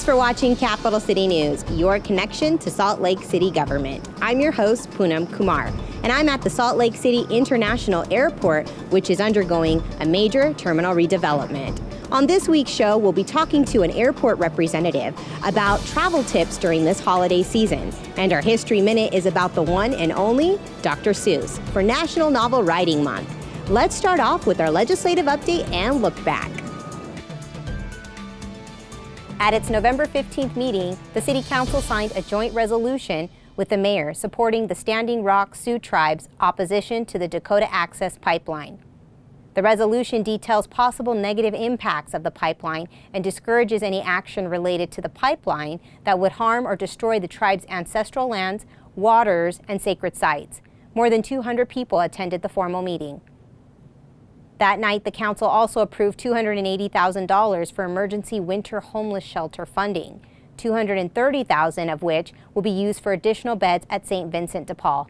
Thanks for watching Capital City News, your connection to Salt Lake City government. I'm your host, Poonam Kumar, and I'm at the Salt Lake City International Airport, which is undergoing a major terminal redevelopment. On this week's show, we'll be talking to an airport representative about travel tips during this holiday season. And our History Minute is about the one and only Dr. Seuss for National Novel Writing Month. Let's start off with our legislative update and look back. At its November 15th meeting, the City Council signed a joint resolution with the mayor supporting the Standing Rock Sioux Tribe's opposition to the Dakota Access Pipeline. The resolution details possible negative impacts of the pipeline and discourages any action related to the pipeline that would harm or destroy the tribe's ancestral lands, waters, and sacred sites. More than 200 people attended the formal meeting. That night, the council also approved $280,000 for emergency winter homeless shelter funding, $230,000 of which will be used for additional beds at St. Vincent de Paul.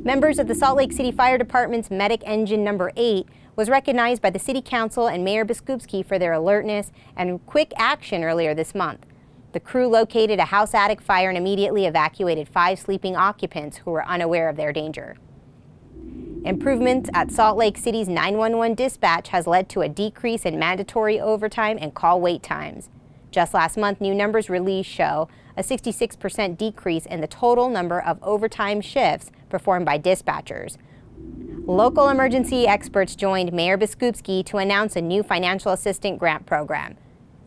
Members of the Salt Lake City Fire Department's Medic Engine Number 8 was recognized by the City Council and Mayor Biskupski for their alertness and quick action earlier this month. The crew located a house attic fire and immediately evacuated 5 sleeping occupants who were unaware of their danger. Improvements at Salt Lake City's 911 dispatch has led to a decrease in mandatory overtime and call wait times. Just last month, new numbers released show a 66% decrease in the total number of overtime shifts performed by dispatchers. Local emergency experts joined Mayor Biskupski to announce a new financial assistance grant program.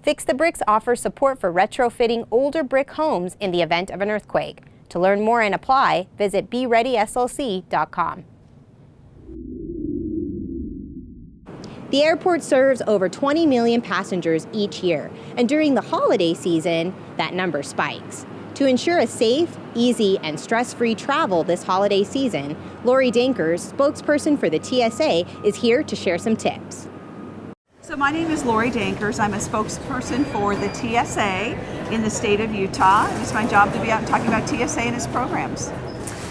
Fix the Bricks offers support for retrofitting older brick homes in the event of an earthquake. To learn more and apply, visit BeReadySLC.com. The airport serves over 20 million passengers each year, and during the holiday season, that number spikes. To ensure a safe, easy, and stress-free travel this holiday season, Lori Dankers, spokesperson for the TSA, is here to share some tips. So my name is Lori Dankers. I'm a spokesperson for the TSA in the state of Utah. It's my job to be out and talking about TSA and its programs.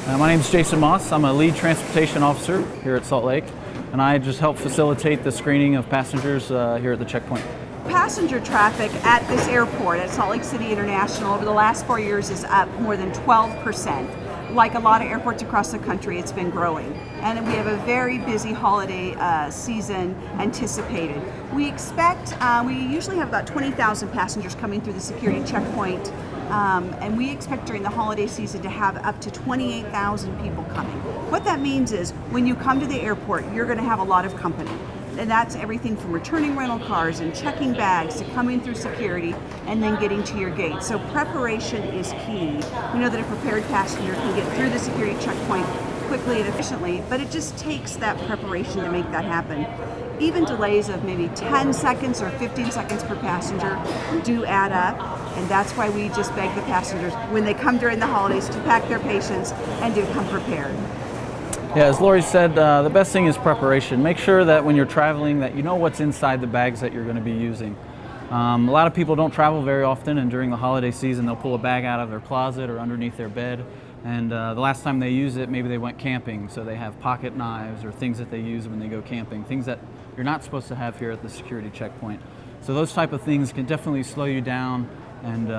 My name is Jason Moss. I'm a lead transportation officer here at Salt Lake, and I just help facilitate the screening of passengers here at the checkpoint. Passenger traffic at this airport, at Salt Lake City International, over the last 4 years is up more than 12%. Like a lot of airports across the country, it's been growing. And we have a very busy holiday season anticipated. We expect, we usually have about 20,000 passengers coming through the security checkpoint, and we expect during the holiday season to have up to 28,000 people coming. What that means is when you come to the airport, you're going to have a lot of company. And that's everything from returning rental cars and checking bags to coming through security and then getting to your gate. So preparation is key. We know that a prepared passenger can get through the security checkpoint quickly and efficiently, but it just takes that preparation to make that happen. Even delays of maybe 10 seconds or 15 seconds per passenger do add up, and that's why we just beg the passengers when they come during the holidays to pack their patience and to come prepared. Yeah, as Lori said, the best thing is preparation. Make sure that when you're traveling that you know what's inside the bags that you're going to be using. A lot of people don't travel very often, and during the holiday season they'll pull a bag out of their closet or underneath their bed, and the last time they use it, maybe they went camping, so they have pocket knives or things that they use when they go camping, things that you're not supposed to have here at the security checkpoint. So those type of things can definitely slow you down and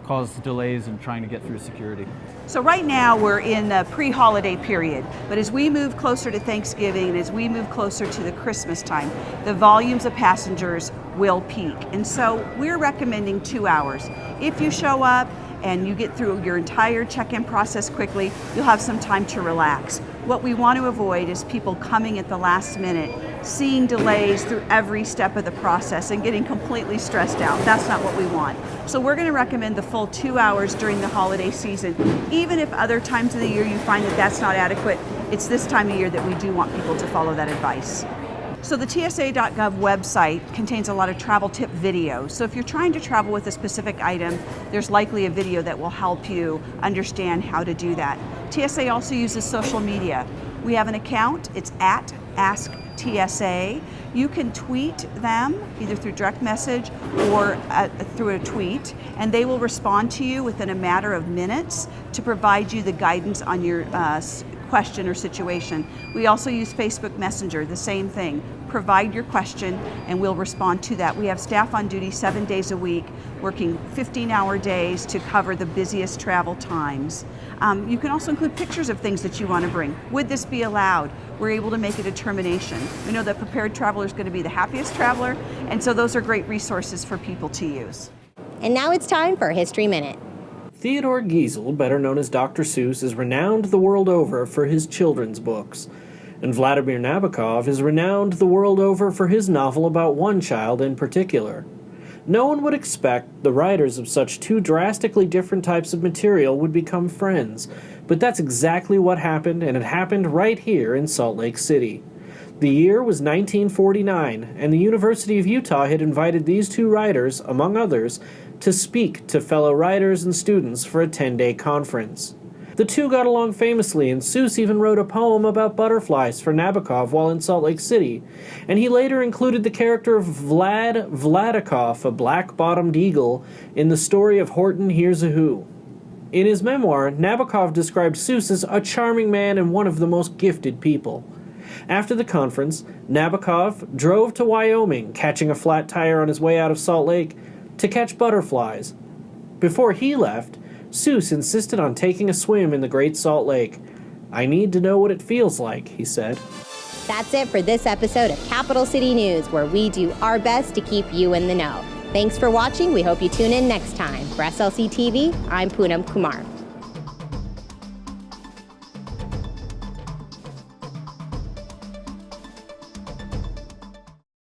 cause delays in trying to get through security. So right now we're in a pre-holiday period, but as we move closer to Thanksgiving and as we move closer to the Christmas time, the volumes of passengers will peak. And so we're recommending 2 hours. If you show up and you get through your entire check-in process quickly, you'll have some time to relax. What we want to avoid is people coming at the last minute, seeing delays through every step of the process and getting completely stressed out. That's not what we want. So we're going to recommend the full 2 hours during the holiday season. Even if other times of the year you find that that's not adequate, it's this time of year that we do want people to follow that advice. So the TSA.gov website contains a lot of travel tip videos. So if you're trying to travel with a specific item, there's likely a video that will help you understand how to do that. TSA also uses social media. We have an account, it's at AskTSA. You can tweet them either through direct message or through a tweet, and they will respond to you within a matter of minutes to provide you the guidance on your question or situation. We also use Facebook Messenger, the same thing. Provide your question and we'll respond to that. We have staff on duty 7 days a week, working 15-hour days to cover the busiest travel times. You can also include pictures of things that you want to bring. Would this be allowed? We're able to make a determination. We know that prepared traveler is going to be the happiest traveler, and so those are great resources for people to use. And now it's time for History Minute. Theodore Geisel, better known as Dr. Seuss, is renowned the world over for his children's books. And Vladimir Nabokov is renowned the world over for his novel about one child in particular. No one would expect the writers of such two drastically different types of material would become friends, but that's exactly what happened, and it happened right here in Salt Lake City. The year was 1949, and the University of Utah had invited these two writers, among others, to speak to fellow writers and students for a 10-day conference. The two got along famously, and Seuss even wrote a poem about butterflies for Nabokov while in Salt Lake City, and he later included the character of Vladikov, a black-bottomed eagle, in the story of Horton Hears a Who. In his memoir, Nabokov described Seuss as a charming man and one of the most gifted people. After the conference, Nabokov drove to Wyoming, catching a flat tire on his way out of Salt Lake, to catch butterflies. Before he left, Seuss insisted on taking a swim in the Great Salt Lake. "I need to know what it feels like," he said. That's it for this episode of Capital City News, where we do our best to keep you in the know. Thanks for watching. We hope you tune in next time. For SLC TV, I'm Poonam Kumar.